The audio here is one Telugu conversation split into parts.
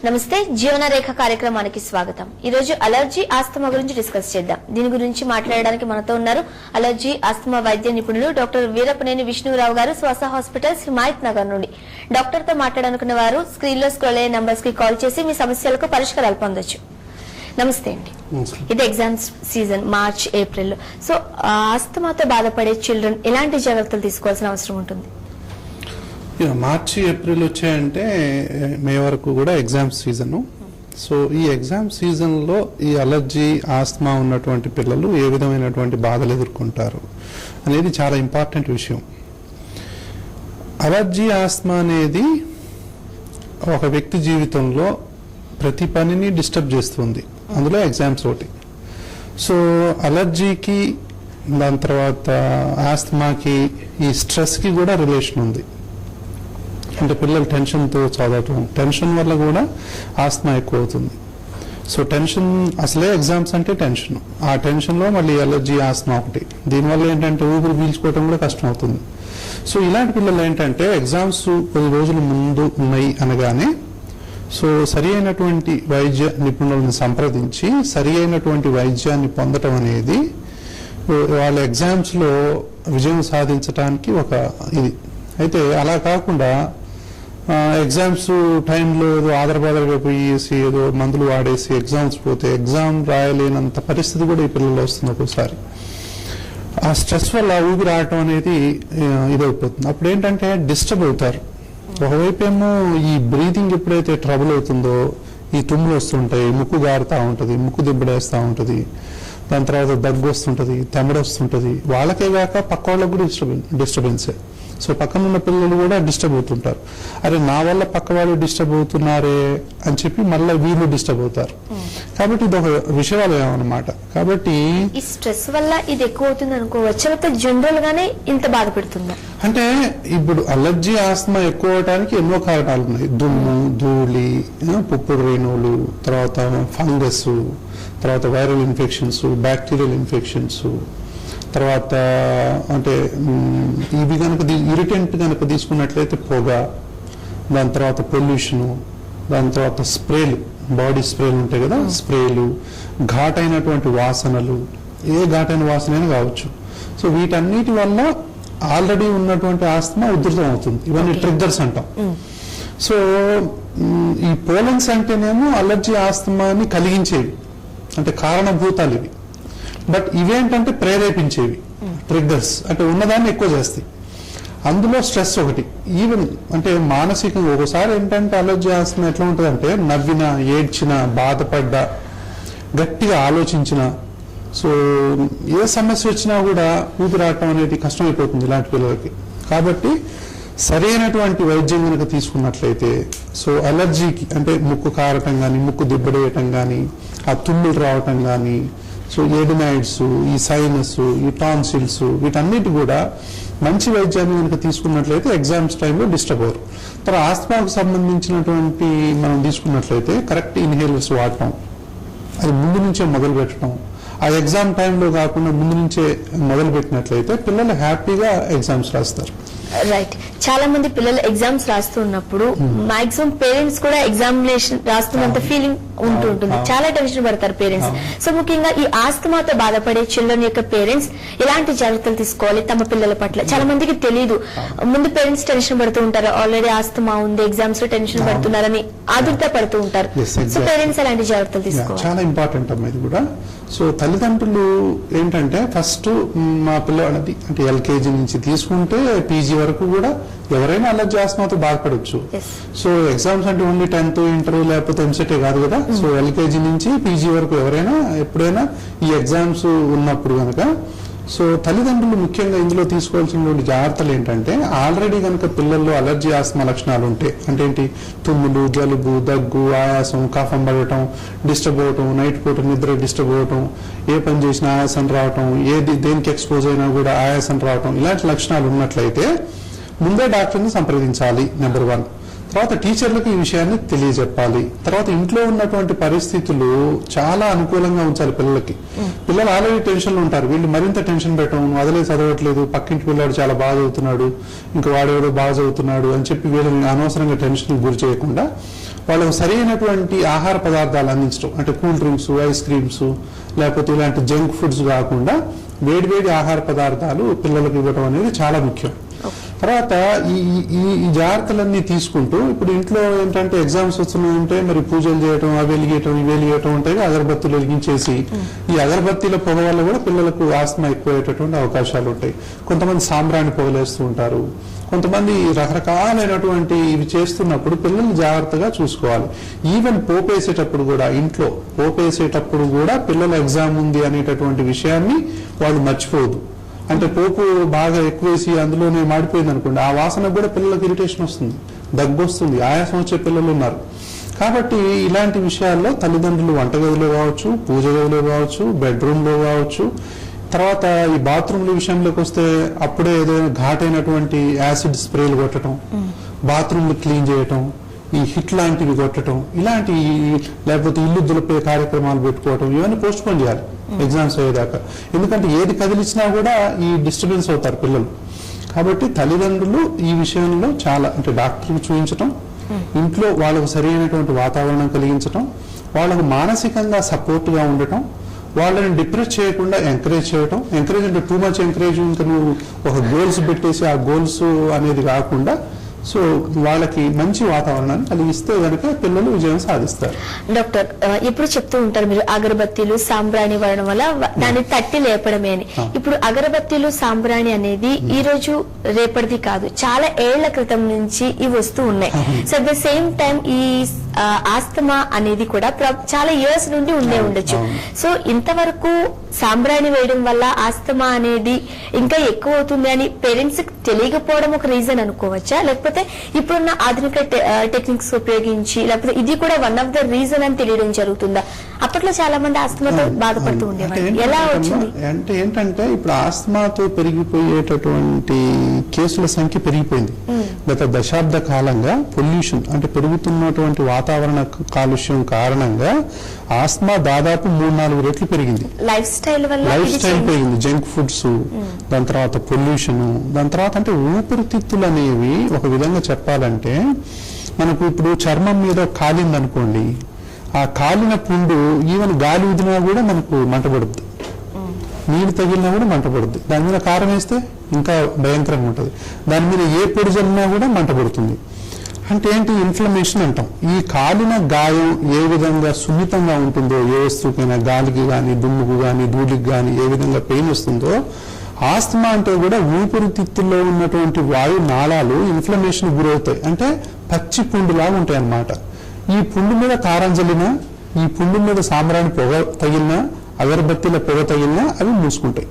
నమస్తే జీవన రేఖ కార్యక్రమానికి స్వాగతం. ఈ రోజు అలర్జీ ఆస్తమా గురించి డిస్కస్ చేద్దాం. దీని గురించి మాట్లాడడానికి మనతో ఉన్నారు అలర్జీ ఆస్తమా వైద్య నిపుణులు డాక్టర్ వీరపనేని విష్ణురావు గారు, శ్వాస హాస్పిటల్స్ హిమాయత్ నగర్ నుండి. డాక్టర్ తో మాట్లాడాలనుకున్న వారు స్క్రీన్ లో స్క్రోల్ అయ్యే నంబర్స్ కి కాల్ చేసి మీ సమస్యలకు పరిష్కారాలు పొందొచ్చు. నమస్తే అండి. ఇది exams season, March April. So ఆస్తమాతో బాధపడే చిల్డ్రన్ ఎలాంటి జాగ్రత్తలు తీసుకోవాల్సిన అవసరం ఉంటుంది? మార్చి ఏప్రిల్ వచ్చాయంటే మే వరకు కూడా ఎగ్జామ్ సీజను. సో ఈ ఎగ్జామ్ సీజన్లో ఈ అలర్జీ ఆస్తమా ఉన్నటువంటి పిల్లలు ఏ విధమైనటువంటి బాధలు ఎదుర్కొంటారు అనేది చాలా ఇంపార్టెంట్ విషయం. అలర్జీ ఆస్తమా అనేది ఒక వ్యక్తి జీవితంలో ప్రతి పనిని డిస్టర్బ్ చేస్తుంది, అందులో ఎగ్జామ్స్ ఒకటి. సో అలర్జీకి, దాని తర్వాత ఆస్తమాకి, ఈ స్ట్రెస్కి కూడా రిలేషన్ ఉంది. అంటే పిల్లలు టెన్షన్తో చదవటం, టెన్షన్ వల్ల కూడా ఆస్తమా ఎక్కువ అవుతుంది. సో టెన్షన్, అసలే ఎగ్జామ్స్ అంటే టెన్షన్, ఆ టెన్షన్లో మళ్ళీ అలర్జీ ఆస్తమా ఒకటి. దీనివల్ల ఏంటంటే ఊపిరి పీల్చుకోవటం కూడా కష్టం అవుతుంది. సో ఇలాంటి పిల్లలు ఏంటంటే ఎగ్జామ్స్ 10 రోజుల ముందు ఉన్నాయి అనగానే సో సరి అయినటువంటి వైద్య నిపుణులను సంప్రదించి సరి అయినటువంటి వైద్యాన్ని పొందటం అనేది వాళ్ళ ఎగ్జామ్స్లో విజయం సాధించడానికి ఒక ఇది. అయితే అలా కాకుండా ఎగ్జామ్స్ టైంలో ఏదో ఆదరబాదరగా పోయేసి ఏదో మందులు వాడేసి ఎగ్జామ్స్ పోతే ఎగ్జామ్ రాయలేనంత పరిస్థితి కూడా ఈ పిల్లల్లో వస్తుంది ఒక్కోసారి. ఆ స్ట్రెస్ వల్ల ఊపిరి ఆడటం అనేది ఇదైపోతుంది. అప్పుడు ఏంటంటే డిస్టర్బ్ అవుతారు. ఒకవైపు ఏమో ఈ బ్రీతింగ్ ఎప్పుడైతే ట్రబుల్ అవుతుందో ఈ తుమ్ములు వస్తుంటాయి, ముక్కు గారుతూ ఉంటుంది, ముక్కు దిబ్బడేస్తూ ఉంటుంది, దాని తర్వాత దగ్గు వస్తుంటుంది, తెమ్మడొస్తుంటుంది. వాళ్ళకే కాక పక్క వాళ్ళకు కూడా డిస్టర్బెన్సే. సో పక్కన ఉన్న పిల్లలు కూడా డిస్టర్బ్ అవుతుంటారు. అరే నా వల్ల పక్క వాళ్ళు డిస్టర్బ్ అవుతున్నారే అని చెప్పి మళ్ళీ వీళ్ళు డిస్టర్బ్ అవుతారు. కాబట్టి ఇది ఒక విషయాలయం అన్నమాట. కాబట్టి ఈ స్ట్రెస్ వల్ల ఇది ఎక్కువ అవుతుంది అనుకోవచ్చు, లేకపోతే జనరల్ గానే ఇంత బాధ పెడుతుందా? అంటే ఇప్పుడు అలర్జీ ఆస్తమా ఎక్కువ అవడానికి ఎన్నో కారణాలు ఉన్నాయి. దుమ్ము, ధూళి, పుప్పుడు రేణువులు, తర్వాత ఫంగస్, తర్వాత వైరల్ ఇన్ఫెక్షన్స్, బ్యాక్టీరియల్ ఇన్ఫెక్షన్స్, తర్వాత అంటే ఇవి కనుక ఇరిటెంట్ కనుక తీసుకున్నట్లయితే పొగ, దాని తర్వాత పొల్యూషను, దాని తర్వాత స్ప్రేలు, బాడీ స్ప్రేలు ఉంటాయి కదా, స్ప్రేలు, ఘాటైనటువంటి వాసనలు, ఏ ఘాటైన వాసన అయినా కావచ్చు. సో వీటన్నిటి వల్ల ఆల్రెడీ ఉన్నటువంటి ఆస్తమా ఉధృతం అవుతుంది. ఇవన్నీ ట్రిగ్గర్స్ అంటాం. సో ఈ పోలెన్స్ అంటేనేమో అలర్జీ ఆస్తమాని కలిగించేవి, అంటే కారణభూతాలు ఇవి. బట్ ఇవేంటంటే ప్రేరేపించేవి, ట్రిగ్గర్స్, అంటే ఉన్నదాన్ని ఎక్కువ చేస్తాయి. అందులో స్ట్రెస్ ఒకటి. ఈవెన్ అంటే మానసికంగా ఒక్కోసారి ఏంటంటే అలర్జీ ఆస్తమా ఎట్లా ఉంటుందంటే నవ్వినా, ఏడ్చినా, బాధపడ్డా, గట్టిగా ఆలోచించిన, సో ఏ సమస్య వచ్చినా కూడా ఊపిరాటం అనేది కష్టమైపోతుంది ఇలాంటి పిల్లలకి. కాబట్టి సరైనటువంటి వైద్యం కనుక తీసుకున్నట్లయితే సో అలర్జీకి అంటే ముక్కు కారటం కానీ, ముక్కు దిబ్బడేయటం కానీ, ఆ తుమ్ములు రావటం కానీ, సో ఎడినాయిడ్స్, ఈ సైనస్, ఈ టాన్సిల్స్, వీటన్నిటి కూడా మంచి వైద్యాన్ని కనుక తీసుకున్నట్లయితే ఎగ్జామ్స్ టైంలో డిస్టర్బ్ అవ్వరు. తర్వాత ఆస్తమాకు సంబంధించినటువంటి మనం తీసుకున్నట్లయితే కరెక్ట్ ఇన్హేలర్స్ వాడటం, అది ముందు నుంచే మొదలు పెట్టడం, ఆ ఎగ్జామ్ టైంలో కాకుండా ముందు నుంచే మొదలు పెట్టినట్లయితే పిల్లలు హ్యాపీగా ఎగ్జామ్స్ రాస్తారు. రైట్. చాలా మంది పిల్లలు ఎగ్జామ్స్ రాస్తున్నప్పుడు మాక్సిమం పేరెంట్స్ కూడా ఎగ్జామినేషన్ రాస్తున్నంత ఫీలింగ్ ఉంటుంటుంది, చాలా టెన్షన్ పడతారు పేరెంట్స్. సో ముఖ్యంగా ఈ ఆస్తమాతో బాధపడే చిల్డ్రన్ యొక్క పేరెంట్స్ ఎలాంటి జాగ్రత్తలు తీసుకోవాలి తమ పిల్లల పట్ల? చాలా మందికి తెలియదు. ముందు పేరెంట్స్ టెన్షన్ పడుతూ ఉంటారు, ఆల్రెడీ ఆస్తమా ఉంది, ఎగ్జామ్స్ లో టెన్షన్ పడుతున్నారని ఆదుర్త పడుతూ ఉంటారు. సో పేరెంట్స్ ఎలాంటి జాగ్రత్తలు తీసుకోవాలి? చాలా ఇంపార్టెంట్ అమ్మా ఇది కూడా. సో తల్లిదండ్రులు ఏంటంటే ఫస్ట్ మా పిల్లవాడిది అంటే ఎల్కేజీ నుంచి తీసుకుంటే పీజీ వరకు కూడా ఎవరైనా అలర్జీ ఆస్తమాతో బాధపడవచ్చు. సో ఎగ్జామ్స్ అంటే ఓన్లీ 10th, ఇంటర్ లేకపోతే ఎంసెటే కాదు కదా. సో ఎల్కేజీ నుంచి పీజీ వరకు ఎవరైనా ఎప్పుడైనా ఈ ఎగ్జామ్స్ ఉన్నప్పుడు కనుక సో తల్లిదండ్రులు ముఖ్యంగా ఇందులో తీసుకోవాల్సినటువంటి జాగ్రత్తలు ఏంటంటే ఆల్రెడీ కనుక పిల్లల్లో అలర్జీ ఆస్తమా లక్షణాలు ఉంటాయి, అంటే ఏంటి, తుమ్ములు, జలుబు, దగ్గు, ఆయాసం, కఫం పడటం, డిస్టర్బ్ అవటం, నైట్ పూట నిద్ర డిస్టర్బ్ అవటం, ఏ పని చేసినా ఆయాసం రావటం, దేనికి ఎక్స్పోజ్ అయినా కూడా ఆయాసం రావటం, ఇలాంటి లక్షణాలు ఉన్నట్లయితే ముందే డాక్టర్ని సంప్రదించాలి, నెంబర్ 1. తర్వాత టీచర్లకు ఈ విషయాన్ని తెలియజెప్పాలి. తర్వాత ఇంట్లో ఉన్నటువంటి పరిస్థితులు చాలా అనుకూలంగా ఉంచాలి పిల్లలకి. పిల్లలు ఆల్రెడీ టెన్షన్ లో ఉంటారు, వీళ్ళు మరింత టెన్షన్ పెట్టడం, వదిలే చదవట్లేదు, పక్కింటి పిల్లాడు చాలా బాగా చదువుతున్నాడు, ఇంకా వాడేవాడో బాగా చదువుతున్నాడు అని చెప్పి వీళ్ళని అనవసరంగా టెన్షన్ గురి చేయకుండా వాళ్ళకు సరైనటువంటి ఆహార పదార్థాలు అందించడం, అంటే కూల్ డ్రింక్స్, ఐస్ క్రీమ్స్, లేకపోతే ఇలాంటి జంక్ ఫుడ్స్ కాకుండా వేడివేడి ఆహార పదార్థాలు పిల్లలకు ఇవ్వడం అనేది చాలా ముఖ్యం. తర్వాత ఈ జాగ్రత్తలన్నీ తీసుకుంటూ ఇప్పుడు ఇంట్లో ఏంటంటే ఎగ్జామ్స్ వస్తున్నాయంటే మరి పూజలు చేయటం, అవి వెలిగేయటం, ఇవి వెలిగేయటం ఉంటాయి, అగరబత్తులు వెలిగించేసి ఈ అగరబత్తీల పొగ వల్ల కూడా పిల్లలకు ఆస్తమా ఎక్కువయ్యేటటువంటి అవకాశాలు ఉంటాయి. కొంతమంది సాంబ్రాణి పొగలేస్తూ ఉంటారు, కొంతమంది రకరకాలైనటువంటి ఇవి చేస్తున్నప్పుడు పిల్లల్ని జాగ్రత్తగా చూసుకోవాలి. ఈవెన్ పోపేసేటప్పుడు కూడా, ఇంట్లో పోపేసేటప్పుడు కూడా పిల్లల ఎగ్జామ్ ఉంది అనేటటువంటి విషయాన్ని వాళ్ళు మర్చిపోవద్దు. అంటే పోపు బాగా ఎక్కువేసి అందులోనే మాడిపోయింది అనుకోండి, ఆ వాసన కూడా పిల్లలకు ఇరిటేషన్ వస్తుంది, దగ్గు వస్తుంది, ఆయాసం వచ్చే పిల్లలు ఉన్నారు. కాబట్టి ఇలాంటి విషయాల్లో తల్లిదండ్రులు వంటగదిలో కావచ్చు, పూజ గదిలో కావచ్చు, బెడ్రూమ్లో కావచ్చు, తర్వాత ఈ బాత్రూమ్ల విషయంలోకి వస్తే అప్పుడే ఏదైనా ఘాటైనటువంటి యాసిడ్ స్ప్రేలు కొట్టడం, బాత్రూమ్లు క్లీన్ చేయటం, ఈ హిట్ లాంటివి కొట్టడం, ఇలాంటి లేకపోతే ఇల్లు దులిపే కార్యక్రమాలు పెట్టుకోవటం, ఇవన్నీ పోస్ట్ పోన్ చేయాలి ఎగ్జామ్స్ అయ్యేదాకా. ఎందుకంటే ఏది కదిలించినా కూడా ఈ డిస్టర్బెన్స్ అవుతారు పిల్లలు. కాబట్టి తల్లిదండ్రులు ఈ విషయంలో చాలా, అంటే డాక్టర్కి చూపించటం, ఇంట్లో వాళ్ళకు సరైనటువంటి వాతావరణం కలిగించటం, వాళ్ళకు మానసికంగా సపోర్ట్గా ఉండటం, వాళ్ళని డిప్రెస్ చేయకుండా ఎంకరేజ్ చేయటం. ఎంకరేజ్ అంటే టూ మచ్ ఎంకరేజ్, ఇంకా నువ్వు ఒక గోల్స్ పెట్టేసి ఆ గోల్స్ అనేది కాకుండా సో వాళ్ళకి మంచి వాతావరణాన్ని కలిగిస్తే కనుక పిల్లలు విజయం సాధిస్తారు. డాక్టర్, ఇప్పుడు చెప్తూ ఉంటారు మీరు అగరబత్తీలు సాంబ్రాణి వాడడం వల్ల దాన్ని తట్టి లేపడమే అని. ఇప్పుడు అగరబత్తీలు సాంబ్రాణి అనేది ఈ రోజు రేపటిది కాదు, చాలా ఏళ్ల క్రితం నుంచి ఇవి వస్తూ ఉన్నాయి. So at the same time ఈ ఆస్తమా అనేది కూడా చాలా ఇయర్స్ నుండి ఉండొచ్చు. సో ఇంతవరకు సాంబ్రాణి వేయడం వల్ల ఆస్తమా అనేది ఇంకా ఎక్కువ అవుతుంది అని పేరెంట్స్ తెలియకపోవడం ఒక రీజన్ అనుకోవచ్చా, లేకపోతే ఇప్పుడున్న ఆధునిక టెక్నిక్స్ ఉపయోగించి, లేకపోతే ఇది కూడా వన్ ఆఫ్ ద రీజన్ అని తెలియడం జరుగుతుందా? అప్పట్లో చాలా మంది ఆస్తమాతో బాధపడుతూ ఉండేవారు, ఎలా వచ్చింది అంటే ఏంటంటే ఇప్పుడు ఆస్తమాతో పెరిగిపోయేటటువంటి కేసుల సంఖ్య పెరిగిపోయింది. గత దశాబ్ద కాలంగా పొల్యూషన్ అంటే పెరుగుతున్నటువంటి వాతావరణ కాలుష్యం కారణంగా ఆస్తమా దాదాపు 3-4 రెట్లు పెరిగింది. లైఫ్ స్టైల్ పెరిగింది, జంక్ ఫుడ్స్, దాని తర్వాత పొల్యూషన్, దాని తర్వాత అంటే ఊపిరితిత్తులు అనేవి ఒక విధంగా చెప్పాలంటే మనకు ఇప్పుడు చర్మం మీద కాలింది అనుకోండి, ఆ కాలిన పుండు ఈవెన్ గాలి ఊదినా కూడా మనకు మంటపడుద్ది, నీళ్ళు తగిలినా కూడా మంటపడుద్ది, దాని మీద కారం వేస్తే ఇంకా భయంకరంగా ఉంటుంది, దాని మీద ఏ పొడి జల్లినా కూడా మంటపడుతుంది. అంటే ఏంటి, ఇన్ఫ్లమేషన్ అంటాం. ఈ కాలిన గాయం ఏ విధంగా సున్నితంగా ఉంటుందో, ఏ వస్తువుకైనా గాలికి కానీ, దుమ్ముకు కానీ, ధూళికి కానీ ఏ విధంగా పెయిన్ వస్తుందో, ఆస్తమా అంటే కూడా ఊపిరితిత్తుల్లో ఉన్నటువంటి వాయు నాళాలు ఇన్ఫ్లమేషన్ గురవుతాయి. అంటే పచ్చి పుండులాగా ఉంటాయి అన్నమాట. ఈ పుండు మీద కారం జల్లినా, ఈ పుండు మీద సాంబ్రాణి పొగ తగిలినా, అగరబత్తీల పొగ తగిలినా అవి మూసుకుంటాయి.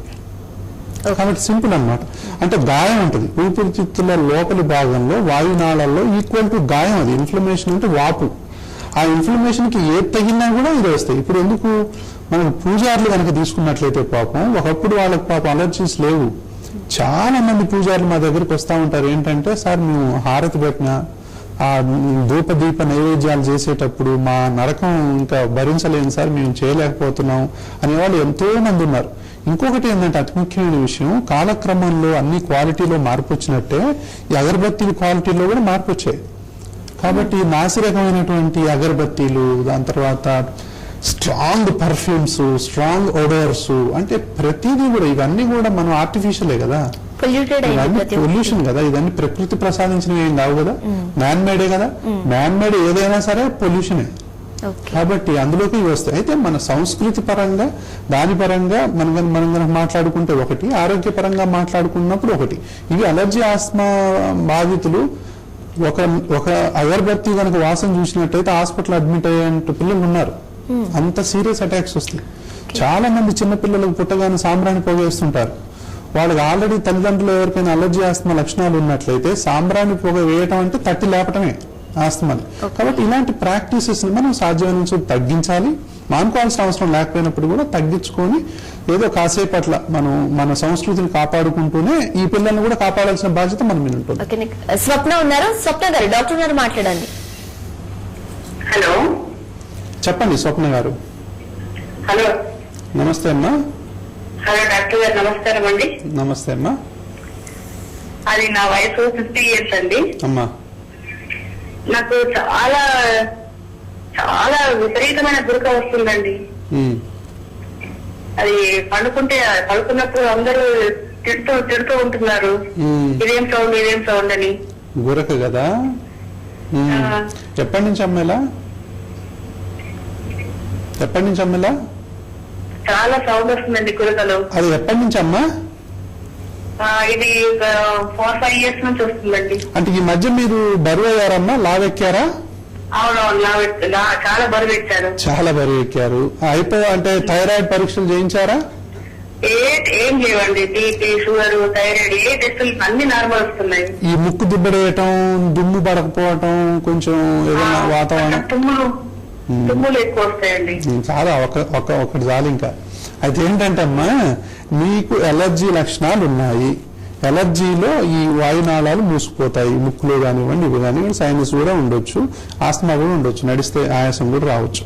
కాబట్టి సింపుల్ అన్నమాట. అంటే గాయం ఉంటుంది ఊపిరితిత్తుల లోపలి భాగంలో, వాయునాళాల్లో ఈక్వల్ టు గాయం. అది ఇన్ఫ్లమేషన్ అంటే వాపు. ఆ ఇన్ఫ్లమేషన్ కి ఏది తగిలినా కూడా ఇది వస్తాయి. ఇప్పుడు ఎందుకు మనం పూజారులు కనుక తీసుకున్నట్లయితే పాపం ఒకప్పుడు వాళ్ళకి పాపం అలర్జీస్ లేవు. చాలా మంది పూజారులు మా దగ్గరికి వస్తూ ఉంటారు, ఏంటంటే సార్ మేము హారతి పెట్టినా, ఆ ధూపదీప నైవేద్యాలు చేసేటప్పుడు మా నరకం ఇంకా భరించలేని సార్, మేము చేయలేకపోతున్నాం అనేవాళ్ళు ఎంతో మంది ఉన్నారు. ఇంకొకటి ఏంటంటే అతి ముఖ్యమైన విషయం, కాలక్రమంలో అన్ని క్వాలిటీలో మార్పు వచ్చినట్టే ఈ అగరబత్తీల క్వాలిటీలో కూడా మార్పు వచ్చాయి. కాబట్టి నాసిరకమైనటువంటి అగరబత్తీలు, దాని తర్వాత స్ట్రాంగ్ పర్ఫ్యూమ్స్, స్ట్రాంగ్ ఓడర్స్, అంటే ప్రతిదీ కూడా ఇవన్నీ కూడా మనం ఆర్టిఫిషియలే కదా, పొల్యూషన్ కదా, ఇదన్నీ ప్రకృతి ప్రసాదించినవి ఏం కావు కదా, మ్యాన్ మేడే కదా. మ్యాన్ మేడ్ ఏదైనా సరే పొల్యూషనే. కాబట్టి అందులోకి వస్తాయి. అయితే మన సంస్కృతి పరంగా, దాని పరంగా మనం మాట్లాడుకుంటే ఒకటి, ఆరోగ్యపరంగా మాట్లాడుకున్నప్పుడు ఒకటి. ఇవి అలర్జీ ఆస్తమా బాధితులు ఒక అగరబత్తి కనుక వాసన చూసినట్టయితే హాస్పిటల్ అడ్మిట్ అయ్యే పిల్లలు ఉన్నారు. అంత సీరియస్ అటాక్స్ వస్తాయి. చాలా మంది చిన్నపిల్లలకు పుట్టగానే సాంబ్రాణి పొగ వేస్తుంటారు. వాళ్ళకి ఆల్రెడీ తల్లిదండ్రులు ఎవరికైనా అలర్జీ ఆస్తమా లక్షణాలు ఉన్నట్లయితే సాంబ్రాణి పొగ వేయటం అంటే తట్టి లేపటమే ఆస్తమాని. కాబట్టి ఇలాంటి ప్రాక్టీసెస్ ని మనం సాధ్యమైనంత తగ్గించాలి. మానుకోవాల్సిన అవసరం లేకపోయినప్పుడు కూడా తగ్గించుకొని ఏదో కాసేపు అట్లా మనం మన సంస్కృతిని కాపాడుకుంటూనే ఈ పిల్లల్ని కూడా కాపాడాల్సిన బాధ్యత మన మీద ఉంటుంది. స్వప్న ఉన్నారు, స్వప్న గారు డాక్టర్ గారు మాట్లాడండి. హలో, చెప్పండి స్వప్న గారు. హలో, నమస్తే అమ్మా. హలో డాక్టర్ గారు, నమస్కారం అండి. నమస్తే అమ్మా. అది నా వయసు 50 years అండి. అమ్మా, నాకు చాలా చాలా విపరీతమైన గురక వస్తుందండి. ఉమ్. అది పడుకున్నప్పుడు అందరూ తిడుతూ ఉంటున్నారు, ఉమ్. ఇదేం సౌండ్ అని. గురక కదా. ఉమ్. ఎప్పటి నుంచి అమ్మేలా చాలా సౌండ్ వస్తుందండి గురకలు. అది ఎప్పటి నుంచి అమ్మా? ఇది 4-5 years నుంచి వస్తుందండి. అంటే ఈ మధ్య మీరు బరువు అయ్యారమ్మా, లావెక్కారా? అవునవును, చాలా బరువు ఎక్కారు. చాలా బరువు ఎక్కారు. అంటే థైరాయిడ్ పరీక్షలు చేయించారా? ఏం లేవండి, బీపీ, షుగర్, థైరాయిడ్ ఏ టెస్టులు అన్ని నార్మల్ వస్తున్నాయి. ఈ ముక్కు దుబ్బడేయటం, దుమ్ము పడకపోవటం, కొంచెం ఏదైనా వాతావరణం తుమ్ములు ఎక్కువ వస్తాయండి. చాలా ఒకటి చాలు. ఇంకా అయితే ఏంటంటే అమ్మా, మీకు ఎలర్జీ లక్షణాలు ఉన్నాయి. ఎలర్జీలో ఈ వాయునాళాలు మూసుకుపోతాయి, ముక్కులో కానివ్వండి, ఇవి కానివ్వండి. సైనస్ కూడా ఉండొచ్చు, ఆస్తమా కూడా ఉండొచ్చు, నడిస్తే ఆయాసం కూడా రావచ్చు.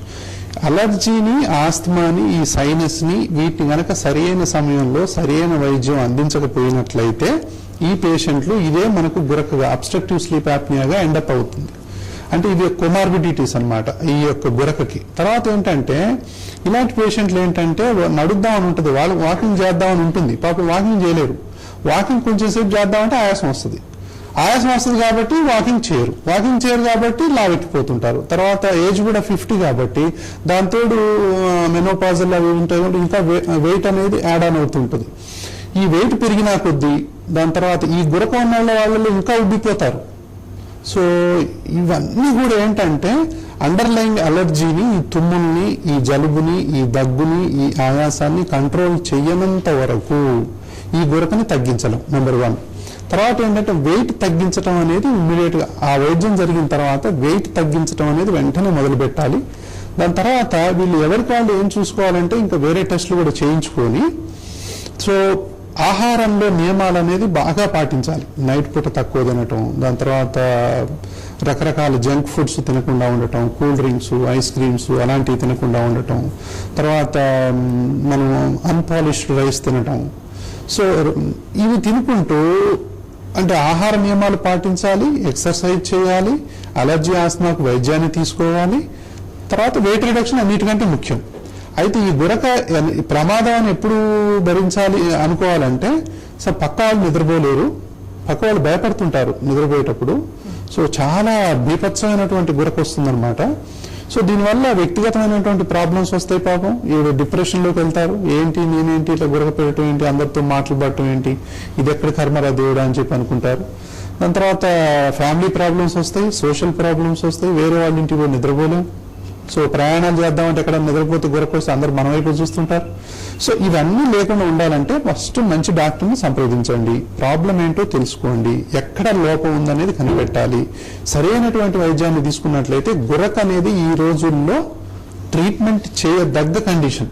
అలర్జీని, ఆస్తమాని, ఈ సైనస్ ని, వీటిని గనక సరైన సమయంలో సరైన వైద్యం అందించకపోయినట్లయితే ఈ పేషెంట్లు ఇదే మనకు గురకగా, అబ్స్ట్రక్టివ్ స్లీప్ యాప్నియాగా ఎండప్ అవుతుంది. అంటే ఇది కొమార్బిడిటీస్ అన్నమాట ఈ యొక్క గురకకి. తర్వాత ఏంటంటే ఇలాంటి పేషెంట్లు ఏంటంటే నడుద్దామని ఉంటుంది, వాళ్ళు వాకింగ్ చేద్దామని ఉంటుంది, పాపం వాకింగ్ చేయలేరు. వాకింగ్ కొంచెం సేపు చేద్దామంటే ఆయాసం వస్తుంది కాబట్టి వాకింగ్ చేయరు కాబట్టి లావెక్కిపోతుంటారు. తర్వాత ఏజ్ కూడా 50 కాబట్టి దాంతో మెనోపాజల్ అవి ఉంటాయి, ఇంకా వెయిట్ అనేది యాడ్ ఆన్ అవుతుంటుంది. ఈ వెయిట్ పెరిగినా కొద్దీ దాని తర్వాత ఈ గురక ఉన్న వాళ్ళలో ఇంకా ఉబ్బిపోతారు. సో ఇవన్నీ కూడా ఏంటంటే అండర్లైన్ అలర్జీని, ఈ తుమ్ముల్ని, ఈ జలుబుని, ఈ దగ్గుని, ఈ ఆయాసాన్ని కంట్రోల్ చేయనంత వరకు ఈ గురకని తగ్గించలేం, నెంబర్ 1. తర్వాత ఏంటంటే వెయిట్ తగ్గించడం అనేది ఇమ్మీడియట్ గా ఆ వైద్యం జరిగిన తర్వాత వెయిట్ తగ్గించడం అనేది వెంటనే మొదలు పెట్టాలి. దాని తర్వాత వీళ్ళు ఎవరికి వాళ్ళు ఏం చూసుకోవాలంటే ఇంకా వేరే టెస్టులు కూడా చేయించుకొని, సో ఆహారంలో నియమాలు అనేది బాగా పాటించాలి. నైట్ పూట తక్కువ తినటం, దాని తర్వాత రకరకాల జంక్ ఫుడ్స్ తినకుండా ఉండటం, కూల్ డ్రింక్స్, ఐస్ క్రీమ్స్ అలాంటివి తినకుండా ఉండటం, తర్వాత మనం అన్పాలిష్డ్ రైస్ తినటం. సో ఇవి తినుకుంటూ అంటే ఆహార నియమాలు పాటించాలి, ఎక్సర్సైజ్ చేయాలి, అలర్జీ ఆస్తమాకు వైద్యాన్ని తీసుకోవాలి. తర్వాత వెయిట్ రిడక్షన్ అన్నిటికంటే ముఖ్యం. అయితే ఈ గురక ప్రమాదాన్ని ఎప్పుడు భరించాలి అనుకోవాలంటే, సో పక్క వాళ్ళు నిద్రపోలేరు, పక్క వాళ్ళు భయపడుతుంటారు నిద్రపోయేటప్పుడు. సో చాలా బీభత్సమైనటువంటి గురక వస్తుందన్నమాట. సో దీనివల్ల వ్యక్తిగతమైనటువంటి ప్రాబ్లమ్స్ వస్తాయి. పాపం ఈవిడ డిప్రెషన్లోకి వెళ్తారు. నేనేంటి ఇట్లా గురక పెట్టడం ఏంటి, అందరితో మాటలు పడటం ఏంటి, ఇది ఎక్కడ కర్మరా దేవుడా అని చెప్పి అనుకుంటారు. దాని తర్వాత ఫ్యామిలీ ప్రాబ్లమ్స్ వస్తాయి, సోషల్ ప్రాబ్లమ్స్ వస్తాయి, వేరే వాళ్ళ ఇంటికి పోయి నిద్రపోలేం. సో ప్రయాణాలు చేద్దామంటే ఎక్కడ నిద్రపోతే గురక వస్తే అందరు మన వైపు చూస్తుంటారు. సో ఇవన్నీ లేకుండా ఉండాలంటే ఫస్ట్ మంచి డాక్టర్ని సంప్రదించండి, ప్రాబ్లం ఏంటో తెలుసుకోండి, ఎక్కడ లోపం ఉందనేది కనిపెట్టాలి. సరైనటువంటి వైద్యాన్ని తీసుకున్నట్లయితే గురక అనేది ఈ రోజుల్లో ట్రీట్మెంట్ చేయదగ్గ కండిషన్.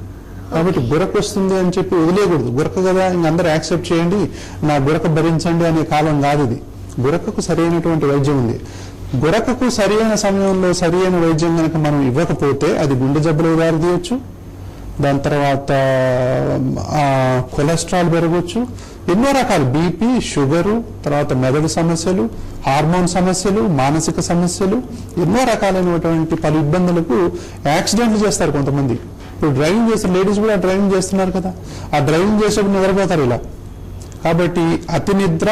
కాబట్టి గురక వస్తుంది అని చెప్పి వదిలేయకూడదు. గురక కదా ఇంక అందరూ యాక్సెప్ట్ చేయండి, నా గురక భరించండి అనే కాలం కాదు ఇది. గురకకు సరైనటువంటి వైద్యం ఉంది. గురకకు సరైన సమయంలో సరైన వైద్యం కనుక మనం ఇవ్వకపోతే అది గుండె జబ్బులకు దారితీయచ్చు, దాని తర్వాత కొలెస్ట్రాల్ పెరగవచ్చు, ఎన్నో రకాలు బీపీ, షుగరు, తర్వాత మెదడు సమస్యలు, హార్మోన్ సమస్యలు, మానసిక సమస్యలు, ఎన్నో రకాలైనటువంటి పలు ఇబ్బందులకు యాక్సిడెంట్లు చేస్తారు కొంతమంది. ఇప్పుడు డ్రైవింగ్ చేస్తారు, లేడీస్ కూడా డ్రైవింగ్ చేస్తున్నారు కదా, ఆ డ్రైవింగ్ చేసేప్పుడు నిద్రపోతారు ఇలా. కాబట్టి అతి నిద్ర,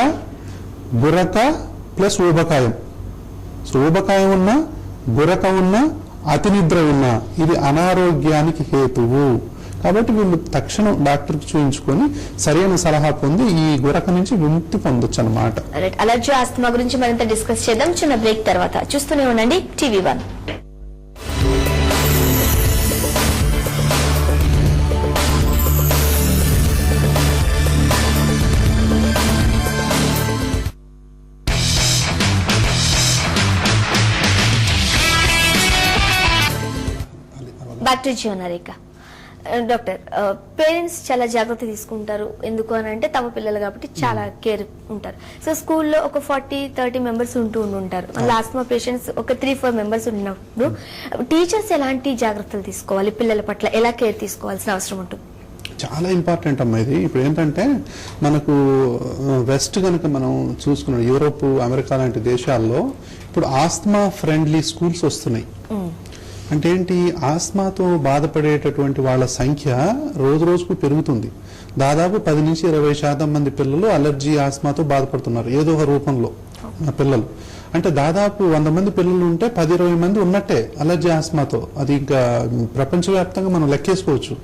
గురక ప్లస్ ఊబకాయం. సో ఊబకాయం ఉన్నా, గురక ఉన్నా, అతి నిద్ర ఉన్నా ఇది అనారోగ్యానికి హేతువు. కాబట్టి వీళ్ళు తక్షణం డాక్టర్కి చూయించుకొని సరైన సలహా పొంది ఈ గురక నుంచి విముక్తి పొందొచ్చు అన్నమాట. అలర్జీ ఆస్తమా గురించి మరింత డిస్కస్ చేద్దాం చిన్న బ్రేక్ తర్వాత. చూస్తూనే ఉండండి TV1. Back to జీవనరేఖ. Doctor, parents చాలా జాగ్రత్త తీసుకుంటారు. ఎందుకు అని అంటే తమ పిల్లలు కాబట్టి చాలా కేర్ ఉంటారు. సో స్కూల్లో ఒక 40-30 మెంబర్స్ ఉంటుంటారు. ఆస్తమా పేషెంట్స్ ఒక 3-4 మెంబర్స్ ఉన్నప్పుడు టీచర్స్ ఎలాంటి జాగ్రత్తలు తీసుకోవాలి, పిల్లల పట్ల ఎలా కేర్ తీసుకోవాల్సిన అవసరం ఉంటుంది? చాలా ఇంపార్టెంట్ అమ్మా ఇది. ఇప్పుడు ఏంటంటే మనకు వెస్ట్ కనుక మనం చూసుకున్నాం, యూరోప్, అమెరికా లాంటి దేశాల్లో ఇప్పుడు ఆస్తమా ఫ్రెండ్లీ స్కూల్స్ వస్తున్నాయి. అంటే ఏంటి, ఆస్మాతో బాధపడేటటువంటి వాళ్ళ సంఖ్య రోజు రోజుకు పెరుగుతుంది. దాదాపు 10 నుంచి 20% మంది పిల్లలు అలర్జీ ఆస్మాతో బాధపడుతున్నారు ఏదో ఒక రూపంలో పిల్లలు. అంటే దాదాపు 100 మంది పిల్లలు ఉంటే 10-20 మంది ఉన్నట్టే అలర్జీ ఆస్మాతో. అది ఇంకా ప్రపంచవ్యాప్తంగా మనం లెక్కేసుకోవచ్చు.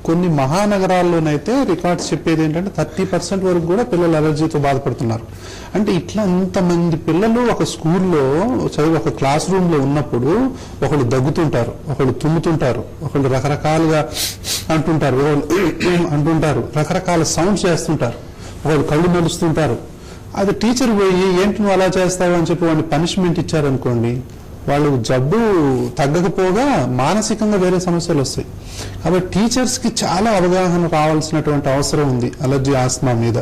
కొన్ని మహానగరాల్లోనైతే రికార్డ్స్ చెప్పేది ఏంటంటే 30% వరకు కూడా పిల్లలు అలర్జీతో బాధపడుతున్నారు. అంటే ఇట్లా ఇంతమంది పిల్లలు ఒక స్కూల్లో చదివి ఒక క్లాస్ రూమ్ లో ఉన్నప్పుడు ఒకళ్ళు దగ్గుతుంటారు, ఒకళ్ళు తుమ్ముతుంటారు, ఒకళ్ళు రకరకాలుగా అంటుంటారు, రకరకాల సౌండ్స్ చేస్తుంటారు, ఒకళ్ళు కళ్ళు నలుస్తుంటారు. అది టీచర్ పోయి ఏంటి నువ్వు అలా చేస్తావు అని చెప్పి వాడిని పనిష్మెంట్ ఇచ్చారనుకోండి, వాళ్ళు జబ్బు తగ్గకపోగా మానసికంగా వేరే సమస్యలు వస్తాయి. కాబట్టి టీచర్స్ కి చాలా అవగాహన రావాల్సినటువంటి అవసరం ఉంది అలర్జీ ఆస్మా మీద.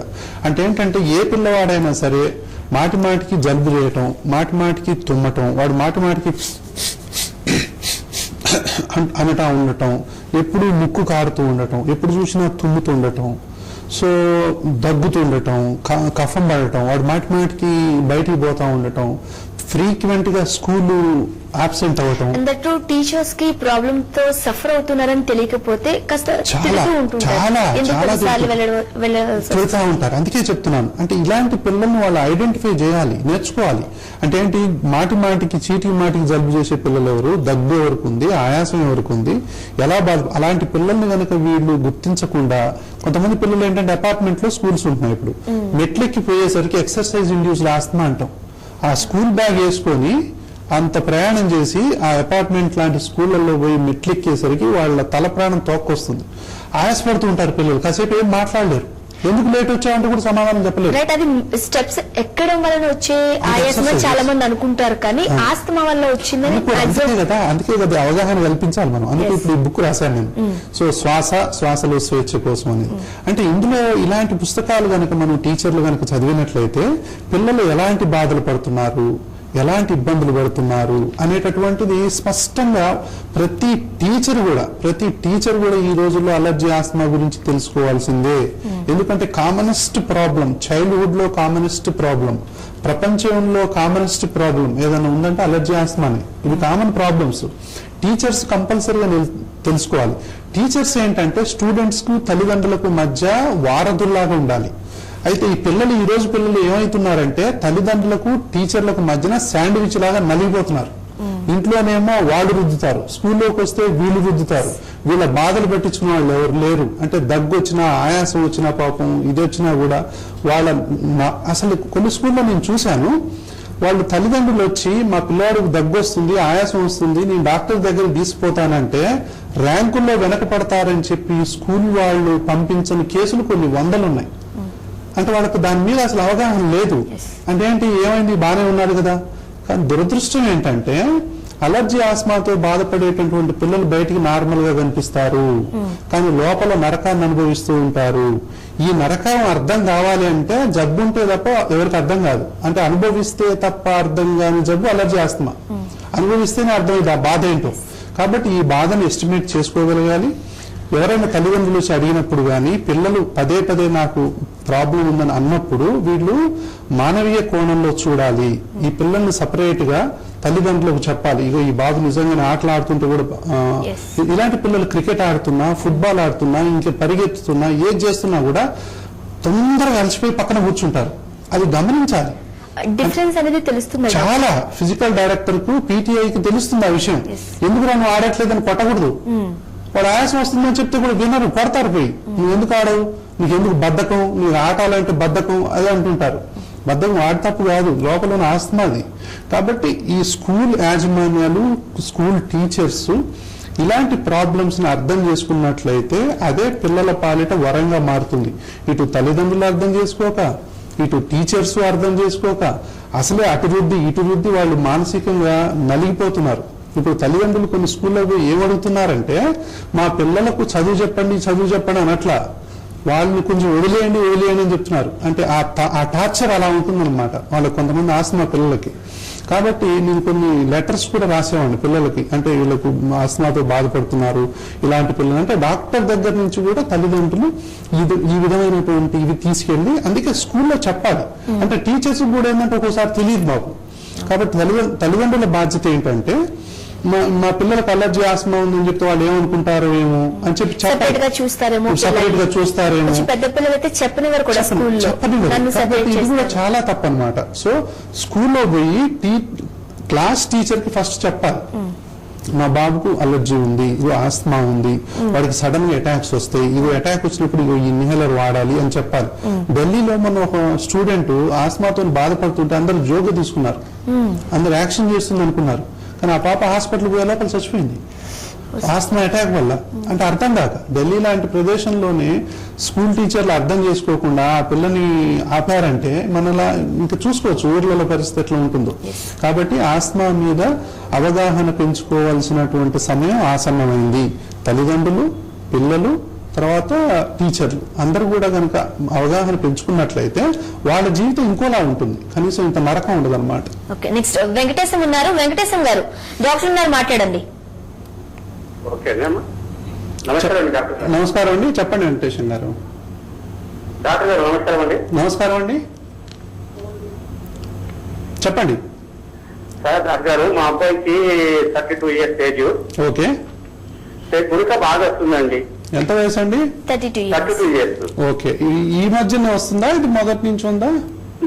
అంటే ఏంటంటే ఏ పిల్లవాడైనా సరే మాటికి జలుబు చేయటం, మాటికి తుమ్మటం, వాడు మాటికి అనటా ఉండటం, ఎప్పుడు ముక్కు కారుతూ ఉండటం, ఎప్పుడు చూసినా తుమ్ముతూ ఉండటం, సో దగ్గుతుండటం, కఫం పడటం, వాడు మాటికి బయటికి పోతా ఉండటం, ఫ్రీక్వెంట్ గా స్కూల్ ఆబ్సెంట్ అవ్వటం. దట్టు టీచర్స్ కి ప్రాబ్లమ్ తో సఫర్ అవుతున్నారని తెలియకపోతే కాస్త తిరుగుతూ ఉంటారు. అందుకే చెప్తున్నాను, అంటే ఇలాంటి పిల్లల్ని వాళ్ళు ఐడెంటిఫై చేయాలి, నేర్చుకోవాలి. అంటే ఏంటి, మాటికి చీటికి జలుబు చేసే పిల్లలు ఎవరు, దగ్గు ఎవరికి ఉంది, ఆయాసం ఎవరికి ఉంది, ఎలా అలాంటి పిల్లల్ని కనుక వీళ్ళు గుర్తించకుండా, కొంతమంది పిల్లలు ఏంటంటే అపార్ట్మెంట్ లో స్కూల్స్ ఉంటున్నాయి, ఇప్పుడు మెట్లెక్కి పోయేసరికి ఎక్సర్సైజ్ ఇండ్యూస్డ్ ఆస్మా అంటాం. ఆ స్కూల్ బ్యాగ్ వేసుకొని అంత ప్రయాణం చేసి ఆ అపార్ట్మెంట్ లాంటి స్కూళ్లలో పోయి మెట్లెక్కేసరికి వాళ్ళ తల ప్రాణం తోక్కొస్తుంది, ఆయాసపడుతూ ఉంటారు పిల్లలు. కాసేపు ఏం మాట్లాడలేరు, ఎందుకు లేట్ వచ్చావంటే కూడా సమాధానం చెప్పలేదు. అది స్టెప్స్ ఎక్కడం వల్ల వచ్చే ఆయాసమని చాలా మంది అనుకుంటారు, కానీ ఆస్తమా వల్ల వచ్చిందని అందుకే కదా అవగాహన కల్పించాలి మనం. అందుకే ఇప్పుడు ఈ బుక్ రాశాను నేను. సో శ్వాసలో స్వేచ్ఛ కోసం అనేది. అంటే ఇందులో ఇలాంటి పుస్తకాలు కనుక మనం టీచర్లు కనుక చదివినట్లయితే పిల్లలు ఎలాంటి బాధలు పడుతున్నారు, ఎలాంటి ఇబ్బందులు పడుతున్నారు అనేటటువంటిది స్పష్టంగా ప్రతి టీచర్ కూడా ఈ రోజుల్లో అలర్జీ ఆస్మా గురించి తెలుసుకోవాల్సిందే. ఎందుకంటే కామనెస్ట్ ప్రాబ్లం, చైల్డ్హుడ్ లో కామనెస్ట్ ప్రాబ్లం, ప్రపంచంలో కామనెస్ట్ ప్రాబ్లం ఏదైనా ఉందంటే అలర్జీ ఆస్మానే. ఇవి కామన్ ప్రాబ్లమ్స్. టీచర్స్ కంపల్సరీగా తెలుసుకోవాలి. టీచర్స్ ఏంటంటే స్టూడెంట్స్ కు తల్లిదండ్రులకు మధ్య వారధుల్లాగా ఉండాలి. అయితే ఈ రోజు పిల్లలు ఏమవుతున్నారంటే తల్లిదండ్రులకు టీచర్లకు మధ్యన శాండ్విచ్ లాగా నలిగిపోతున్నారు. ఇంట్లోనేమో వాళ్ళు రుద్దుతారు, స్కూల్లోకి వస్తే వీళ్ళు రుద్దుతారు. వీళ్ళ బాధలు పెట్టించుకున్న వాళ్ళు ఎవరు లేరు. అంటే దగ్గు వచ్చినా, ఆయాసం వచ్చినా, పాపం ఇది వచ్చినా కూడా అసలు కొన్ని స్కూల్లో నేను చూశాను, వాళ్ళు తల్లిదండ్రులు వచ్చి మా పిల్లాడికి దగ్గు వస్తుంది, ఆయాసం వస్తుంది, నేను డాక్టర్ దగ్గర తీసుకుపోతానంటే ర్యాంకుల్లో వెనకపడతారని చెప్పి స్కూల్ వాళ్ళు పంపించని కేసులు కొన్ని 100 ఉన్నాయి. అంటే వాళ్ళకు దాని మీద అసలు అవగాహన లేదు. అంటే ఏంటి, ఏమైంది, బాగానే ఉన్నారు కదా. కానీ దురదృష్టం ఏంటంటే అలర్జీ ఆస్మాతో బాధపడేటటువంటి పిల్లలు బయటికి నార్మల్ గా కనిపిస్తారు, కానీ లోపల నరకాన్ని అనుభవిస్తూ ఉంటారు. ఈ నరకం అర్థం కావాలి అంటే జబ్బు ఉంటే తప్ప ఎవరికి అర్థం కాదు. అంటే అనుభవిస్తే తప్ప అర్థం కాని జబ్బు అలర్జీ ఆస్మా. అనుభవిస్తేనే అర్థమైంది ఆ బాధ ఏంటో. కాబట్టి ఈ బాధను ఎస్టిమేట్ చేసుకోగలగాలి. ఎవరైనా తల్లిదండ్రులు వచ్చి అడిగినప్పుడు కానీ పిల్లలు పదే నాకు ప్రాబ్లం ఉందని అన్నప్పుడు వీళ్ళు మానవీయ కోణంలో చూడాలి. ఈ పిల్లల్ని సపరేట్ గా తల్లిదండ్రులకు చెప్పాలి, ఇగో ఈ బాబు నిజంగానే ఆటలు ఆడుతుంటే కూడా, ఇలాంటి పిల్లలు క్రికెట్ ఆడుతున్నా, ఫుట్బాల్ ఆడుతున్నా, ఇంకా పరిగెత్తుతున్నా, ఏది చేస్తున్నా కూడా తొందరగా అలసిపోయి పక్కన కూర్చుంటారు. అది గమనించాలి. డిఫరెన్స్ అనేది తెలుస్తుంది. చాలా ఫిజికల్ డైరెక్టర్ కు, పీటీఐకి తెలుస్తుంది ఆ విషయం. ఎందుకు నువ్వు ఆడట్లేదని కొట్టకూడదు. వాడు ఆయాసం వస్తుందని చెప్తే కూడా వినరు, కొడతారు పోయి. నువ్వు ఎందుకు ఆడవు, నీకు ఎందుకు బద్ధకం, నీకు ఆటాలంటే బద్ధకం, అదే అంటుంటారు. బద్ధకం వాడి తప్పు కాదు, లోపల ఉన్న ఆస్తమా అది. కాబట్టి ఈ స్కూల్ యాజమాన్యాలు, స్కూల్ టీచర్స్ ఇలాంటి ప్రాబ్లమ్స్ ని అర్థం చేసుకున్నట్లయితే అదే పిల్లల పాలిట వరంగా మారుతుంది. ఇటు తల్లిదండ్రులు అర్థం చేసుకోక, ఇటు టీచర్స్ అర్థం చేసుకోక, అసలే అటు రుద్ది ఇటు రుద్ది వాళ్ళు మానసికంగా నలిగిపోతున్నారు. ఇప్పుడు తల్లిదండ్రులు కొన్ని స్కూల్లో ఏమడుగుతున్నారంటే మా పిల్లలకు చదువు చెప్పండి అనట్లా, వాళ్ళని కొంచెం వదిలేయండి అని చెప్తున్నారు. అంటే ఆ టార్చర్ అలా ఉంటుందన్నమాట వాళ్ళకి, కొంతమంది ఆస్మా పిల్లలకి. కాబట్టి నేను కొన్ని లెటర్స్ కూడా రాసేవాడిని పిల్లలకి, అంటే వీళ్ళకు ఆస్మాతో బాధపడుతున్నారు ఇలాంటి పిల్లలు అంటే డాక్టర్ దగ్గర నుంచి కూడా తల్లిదండ్రులు ఈ విధమైనటువంటి ఇవి తీసుకెళ్లి, అందుకే స్కూల్లో చెప్పాలి. అంటే టీచర్స్ కూడా ఏంటంటే ఒక్కోసారి తెలియదు బాబు. కాబట్టి తల్లిదండ్రుల బాధ్యత ఏంటంటే మా పిల్లలకు అలర్జీ ఆస్మా ఉందని చెప్తే వాళ్ళు ఏమనుకుంటారు ఏమో అని చెప్పి సెపరేట్ గా చూస్తారేమో, సపరేట్ గా చూస్తారేమో, కొంచెం పెద్ద పిల్లలు అయితే చెప్పనివారు కూడా స్కూల్లో, చెప్పనివ్వరు. నన్ను కాబట్టి సెపరేట్ ఇది కూడా చేస్తారు. చాలా తప్పు అనమాట. సో స్కూల్లో పోయి క్లాస్ టీచర్ కి ఫస్ట్ చెప్పాలి, మా బాబుకు అలర్జీ ఉంది, ఇగో ఆస్మా ఉంది, వాడికి సడన్ గా అటాక్స్ వస్తాయి, ఇగో అటాక్ వచ్చినప్పుడు ఇగో ఇన్హేలర్ వాడాలి అని చెప్పాలి. ఢిల్లీలో మన ఒక స్టూడెంట్ ఆస్మాతో బాధపడుతుంటే అందరూ జోగు తీసుకున్నారు, అందరు యాక్షన్ చేస్తుంది అనుకున్నారు. కానీ ఆ పాప హాస్పిటల్ పోయే లోపల చచ్చిపోయింది ఆస్మా అటాక్ వల్ల. అంటే అర్థం కాక ఢిల్లీ లాంటి ప్రదేశంలోనే స్కూల్ టీచర్లు అర్థం చేసుకోకుండా ఆ పిల్లని ఆపారంటే మనలా ఇంకా చూసుకోవచ్చు ఊర్లలో పరిస్థితి ఎట్లా ఉంటుందో. కాబట్టి ఆస్మా మీద అవగాహన పెంచుకోవాల్సినటువంటి సమయం ఆసన్నమైంది. తల్లిదండ్రులు, పిల్లలు, తర్వాత టీచర్లు అందరూ కూడా కనుక అవగాహన పెంచుకున్నట్లయితే వాళ్ళ జీవితం ఇంకోలా ఉంటుంది, కనీసం ఇంత నరకం ఉండదు అనమాట. ఓకే, నెక్స్ట్ వెంకటేశం ఉన్నారు. వెంకటేశం గారు, డాక్టర్ ఉన్నారు, మాట్లాడండి. నమస్కారం అండి డాక్టర్ గారు. నమస్కారం అండి, చెప్పండి వెంకటేశం గారు. డాక్టర్ గారు నమస్కారం అండి. నమస్కారం అండి, చెప్పండి. సార్ డాక్టర్ గారు, మా అబ్బాయికి 32 years ఏజ్. ఓకే, గురిక బాగా వస్తుందండి. ఎంత వయసు అండి? 32 years. ఓకే, ఈ మధ్యనే వస్తుందా, ఇది మొదటి నుంచి ఉందా?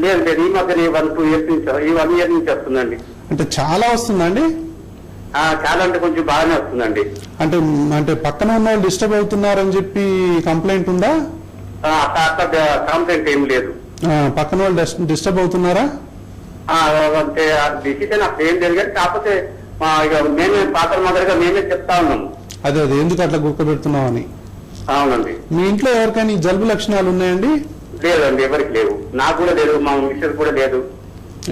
లేదు లేదు, ఈ మధ్య 1-2 years నుంచి, ఈ 1 year నుంచి వస్తుందండి. అంటే చాలా వస్తుందండి? చాలా అంటే కొంచెం బాగానే వస్తుందండి. అంటే అంటే పక్కన ఉన్న వాళ్ళు డిస్టర్బ్ అవుతున్నారని చెప్పి కంప్లైంట్ ఉందా? కంప్లైంట్ ఏం లేదు. పక్కన వాళ్ళు డిస్టర్బ్ అవుతున్నారా? అంటే డిసిషన్ అప్పుడు ఏం జరిగారు, కాకపోతే ఇక మేమే పాత్ర మాదిరిగా మేమే చెప్తా ఉన్నాము. అదే ఎందుకు అట్లా గుర్తుపెడుతున్నామని. అవునండి. మీ ఇంట్లో ఎవరికైనా ఈ జలుబు లక్షణాలు ఉన్నాయండి? లేదండి, ఎవరికి లేవు. నాకు కూడా లేదు, మా మిస్టర్ కూడా లేదు.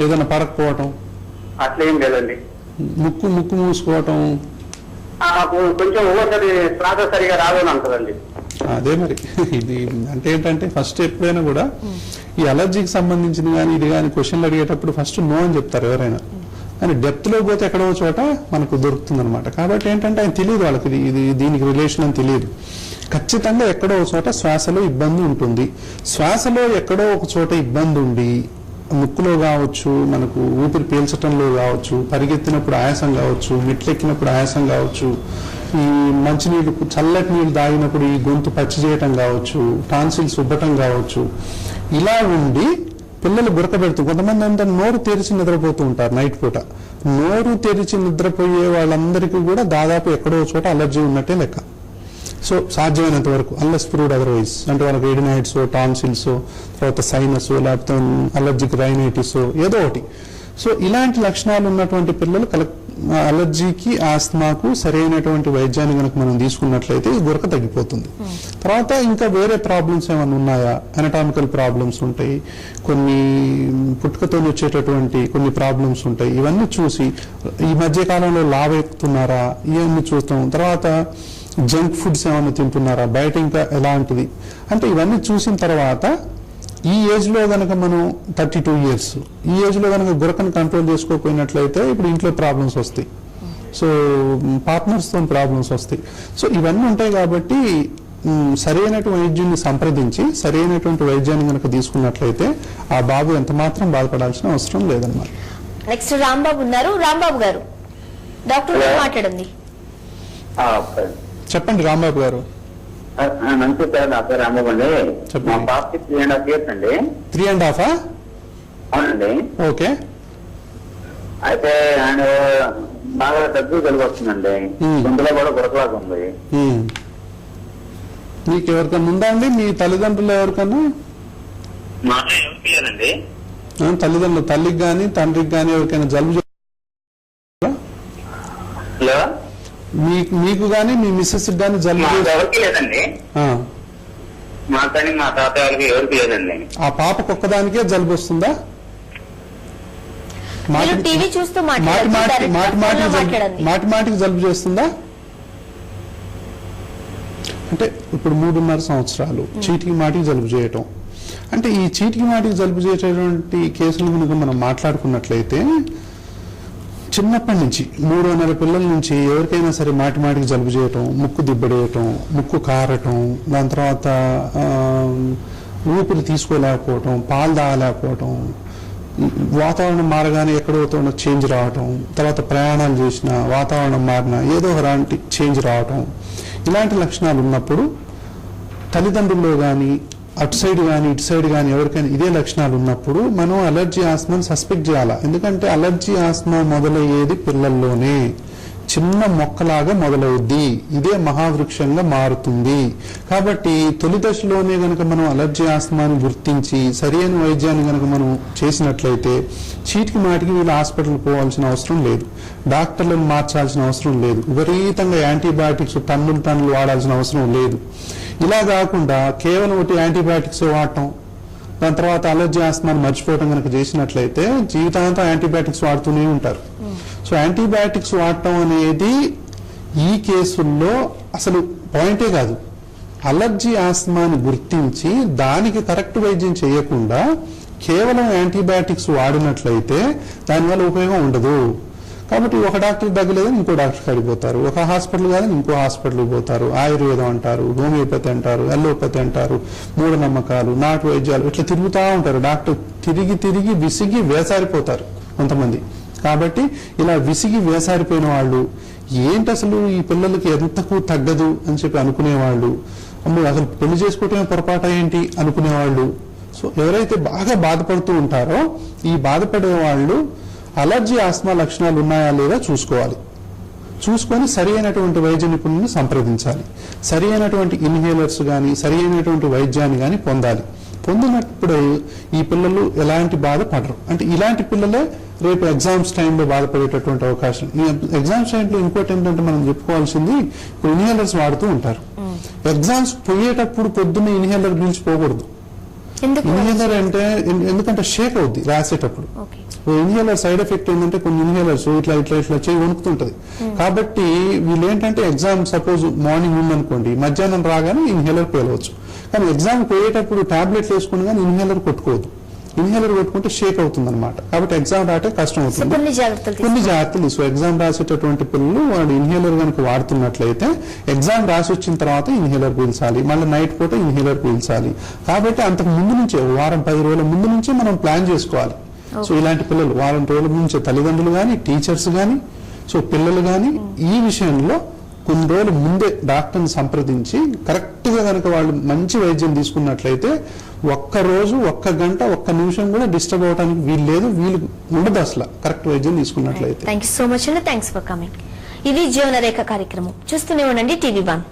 ఏదైనా పడకపోవటం అట్లా ఏం లేదండి. ముక్కు మూసుకోవటం, కొంచెం ఒక్కోసారి శ్వాస సరిగా రాదని అంటదండి. అదే మరి ఇది అంటే ఏంటంటే ఫస్ట్ ఎప్పుడైనా కూడా ఈ అలర్జీకి సంబంధించిన కానీ ఇది కానీ క్వశ్చన్లు అడిగేటప్పుడు ఫస్ట్ నో అని చెప్తారు ఎవరైనా, కానీ డెప్త్ లో పోతే ఎక్కడో చోట మనకు దొరుకుతుంది అనమాట. కాబట్టి ఏంటంటే ఆయన తెలియదు, వాళ్ళకి ఇది దీనికి రిలేషన్ అని తెలియదు. ఖచ్చితంగా ఎక్కడో ఒక చోట శ్వాసలో ఇబ్బంది ఉంటుంది. శ్వాసలో ఎక్కడో ఒక చోట ఇబ్బంది ఉండి ముక్కులో కావచ్చు, మనకు ఊపిరి పీల్చటంలో కావచ్చు, పరిగెత్తినప్పుడు ఆయాసం కావచ్చు, మెట్లెక్కినప్పుడు ఆయాసం కావచ్చు, ఈ మంచినీళ్ళు చల్లటి నీళ్ళు తాగినప్పుడు ఈ గొంతు పచ్చి చేయటం కావచ్చు, టాన్సిల్స్ ఉబ్బటం కావచ్చు, ఇలా ఉండి పిల్లలు గురకబెడుతూ కొంతమంది అంటే నోరు తెరిచి నిద్రపోతూ ఉంటారు నైట్ పూట. నోరు తెరిచి నిద్రపోయే వాళ్ళందరికీ కూడా దాదాపు ఎక్కడో చోట అలర్జీ ఉన్నట్టే లెక్క. సో సాధ్యమైనంత వరకు అన్లెస్ ప్రూవ్డ్ అదర్వైజ్, అంటే వాళ్ళకి ఎడినైట్స్, టాన్సిల్స్, తర్వాత సైనస్, లేకపోతే అలర్జిక్ రైనైటిస్ ఏదో ఒకటి. సో ఇలాంటి లక్షణాలు ఉన్నటువంటి పిల్లలు అలర్జీకి, ఆస్మాకు సరైనటువంటి వైద్యాన్ని కనుక మనం తీసుకున్నట్లయితే ఈ గురక తగ్గిపోతుంది. తర్వాత ఇంకా వేరే ప్రాబ్లమ్స్ ఏమైనా ఉన్నాయా, అనటామికల్ ప్రాబ్లమ్స్ ఉంటాయి, కొన్ని పుట్టుకతో వచ్చేటటువంటి కొన్ని ప్రాబ్లమ్స్ ఉంటాయి. ఇవన్నీ చూసి ఈ మధ్య కాలంలో లావెక్కుతున్నారా ఇవన్నీ చూస్తాం. తర్వాత జంక్ ఫుడ్స్ ఏమైనా తింటున్నారా, బయట ఇంకా ఎలాంటిది అంటే ఇవన్నీ చూసిన తర్వాత ఈ ఏజ్ లో గనక మనం 32 years ఈ ఏజ్ లో గనక గురకను కంట్రోల్ చేసుకోకపోయినట్లయితే ఇప్పుడు ఇంట్లో ప్రాబ్లమ్స్ వస్తాయి, సో పార్ట్నర్స్ తో ప్రాబ్లమ్స్ వస్తాయి. సో ఇవన్నీ ఉంటాయి కాబట్టి సరైనటువంటి వైద్యుని సంప్రదించి సరైనటువంటి వైద్యాన్ని కనుక తీసుకున్నట్లయితే ఆ బాబు ఎంత మాత్రం బాధపడాల్సిన అవసరం లేదన్నమాట. నెక్స్ట్ రాంబాబు ఉన్నారు. రాంబాబు గారు, డాక్టర్ మాట్లాడండి. చెప్పండి రాంబాబు గారు. నమస్తే సార్, నా పేరు రాంబాబు అండి. మా పాపకి 3.5 years అండి. 3.5? అవునండి. ఓకే. అయితే ఆయన బాగా దగ్గు కలిగి వస్తుందండి, గొంతులో కూడా గురకలాగా ఉంది. మీకు ఎవరికన్నా ఉందా అండి, మీ తల్లిదండ్రులు ఎవరికన్నా? మా ఎవరికి లేదండి. తల్లిదండ్రులు, తల్లికి కానీ తండ్రికి కానీ ఎవరికైనా జలుబు? హలో, మీకు కానీ మీ మిస్సెస్ కానీ జలుబు? ఎవరికి లేదండి, మా కానీ మా తాత గారికి ఎవరికి లేదండి. ఆ పాపకు ఒక్కదానికే జలుబు వస్తుందా? టీవీ చూస్తూ మాటిమాటికి జలుబు చేస్తుందా? అంటే ఇప్పుడు 3.5 సంవత్సరాలు చీటికి మాటికి జలుబు చేయటం, అంటే ఈ చీటికి మాటికి జలుబు చేసేటువంటి కేసులు కనుక మనం మాట్లాడుకున్నట్లయితే చిన్నప్పటి నుంచి 3 నెలల పిల్లల నుంచి ఎవరికైనా సరే మాటిమాటికి జలుబు చేయటం, ముక్కు దిబ్బడేయటం, ముక్కు కారటం, దాని తర్వాత ఊపిరి తీసుకోలేకపోవటం, పాలు తాగలేకపోవటం, వాతావరణం మారగానే ఎక్కడో చేంజ్ రావటం, తర్వాత ప్రయాణాలు చేసిన వాతావరణం మారిన ఏదో ఒకటి చేంజ్ రావటం, ఇలాంటి లక్షణాలు ఉన్నప్పుడు తల్లిదండ్రుల్లో కానీ అటు సైడ్ కానీ ఇటు సైడ్ కానీ ఎవరికైనా ఇదే లక్షణాలు ఉన్నప్పుడు మనం అలర్జీ ఆస్మాని సస్పెక్ట్ చేయాలా. ఎందుకంటే అలర్జీ ఆస్మా మొదలయ్యేది పిల్లల్లోనే, చిన్న మొక్కలాగా మొదలవుద్ది, ఇదే మహావృక్షంగా మారుతుంది. కాబట్టి తొలి దశలోనే గనక మనం అలర్జీ ఆస్మాని గుర్తించి సరైన వైద్యాన్ని గనక మనం చేసినట్లయితే చీటికి మాటికి వీళ్ళు హాస్పిటల్ పోవాల్సిన అవసరం లేదు, డాక్టర్లను మార్చాల్సిన అవసరం లేదు, విపరీతంగా యాంటీబయాటిక్స్ టన్నులు వాడాల్సిన అవసరం లేదు. ఇలా కాకుండా కేవలం ఒకటి యాంటీబయాటిక్స్ వాడటం, దాని తర్వాత అలర్జీ ఆస్మాని మర్చిపోవటం కనుక చేసినట్లయితే జీవితాంతం యాంటీబయాటిక్స్ వాడుతూనే ఉంటారు. సో యాంటీబయాటిక్స్ వాడటం అనేది ఈ కేసుల్లో అసలు పాయింటే కాదు. అలర్జీ ఆస్మాని గుర్తించి దానికి కరెక్ట్ వైద్యం చేయకుండా కేవలం యాంటీబయాటిక్స్ వాడినట్లయితే దానివల్ల ఉపయోగం ఉండదు. కాబట్టి ఒక డాక్టర్ తగ్గలేదని ఇంకో డాక్టర్ కాడికి పోతారు, ఒక హాస్పిటల్ కాదని ఇంకో హాస్పిటల్కి పోతారు, ఆయుర్వేదం అంటారు, హోమియోపతి అంటారు, ఎల్లోపతి అంటారు, మూఢనమ్మకాలు, నాటు వైద్యాలు, ఇట్లా తిరుగుతూ ఉంటారు. డాక్టర్ తిరిగి విసిగి వేసారిపోతారు కొంతమంది. కాబట్టి ఇలా విసిగి వేసారిపోయిన వాళ్ళు ఏంటి అసలు ఈ పిల్లలకి ఎంతకు తగ్గదు అని చెప్పి అనుకునేవాళ్ళు, అసలు పెళ్లి చేసుకోవటమే పొరపాట ఏంటి అనుకునేవాళ్ళు. సో ఎవరైతే బాగా బాధపడుతూ ఉంటారో ఈ బాధపడే వాళ్ళు అలర్జీ ఆస్మా లక్షణాలు ఉన్నాయా లేదా చూసుకోవాలి. చూసుకొని సరి అయినటువంటి వైద్య నిపుణులను సంప్రదించాలి. సరి అయినటువంటి ఇన్హేలర్స్ కానీ సరి అయినటువంటి వైద్యాన్ని కానీ పొందాలి. పొందినప్పుడు ఈ పిల్లలు ఎలాంటి బాధపడరు. అంటే ఇలాంటి పిల్లలే రేపు ఎగ్జామ్స్ టైంలో బాధపడేటటువంటి అవకాశం. ఈ ఎగ్జామ్స్ టైంలో ఇంకోటి ఏంటంటే మనం చెప్పుకోవాల్సింది, ఇప్పుడు ఇన్హేలర్స్ వాడుతూ ఉంటారు. ఎగ్జామ్స్ పోయేటప్పుడు పొద్దున్న ఇన్హేలర్ గురించి పోకూడదు. ఇన్హేలర్ అంటే ఎందుకంటే షేక్ అవుద్ది రాసేటప్పుడు. ఇన్హేలర్ సైడ్ ఎఫెక్ట్ ఏంటంటే కొన్ని ఇన్హేలర్స్ ఇట్లా చేయి వణుకుతుంటది. కాబట్టి వీళ్ళు ఏంటంటే ఎగ్జామ్ సపోజ్ మార్నింగ్ ఉందనుకోండి, మధ్యాహ్నం రాగానే ఇన్హేలర్ పేలవచ్చు. కానీ ఎగ్జామ్ పోయేటప్పుడు టాబ్లెట్లు వేసుకుని కానీ ఇన్హేలర్ కొట్టుకోవద్దు. ఇన్హేలర్ కొట్టుకుంటే షేక్ అవుతుంది అనమాట. కాబట్టి ఎగ్జామ్ రాటే కష్టం అవుతుంది. కొన్ని జాగ్రత్తలు తీసుకో. ఎగ్జామ్ రాసేటటువంటి పిల్లలు వాళ్ళు ఇన్హేలర్ కనుక వాడుతున్నట్లయితే ఎగ్జామ్ రాసి వచ్చిన తర్వాత ఇన్హేలర్ పీల్చాలి, మళ్ళీ నైట్ పూట ఇన్హేలర్ పీల్చాలి. కాబట్టి అంతకు ముందు నుంచే వారం 10 రోజుల ముందు నుంచే మనం ప్లాన్ చేసుకోవాలి. సో ఇలాంటి పిల్లలు వారం రోజుల నుంచే తల్లిదండ్రులు కానీ టీచర్స్ కానీ సో పిల్లలు కానీ ఈ విషయంలో కొన్ని రోజుల ముందే డాక్టర్ని సంప్రదించి కరెక్ట్ గా కనుక వాళ్ళు మంచి వైద్యం తీసుకున్నట్లయితే ఒక్క రోజు, ఒక్క గంట, ఒక్క నిమిషం కూడా డిస్టర్బ్ అవడానికి వీలు ఉండదు అసలు కరెక్ట్ వైద్యం తీసుకున్నట్లయితే. థ్యాంక్ యూ సో మచ్ అండి. Thanks for coming. ఇది జీవనరేఖ కార్యక్రమం. చూస్తూనే ఉండండి TV1.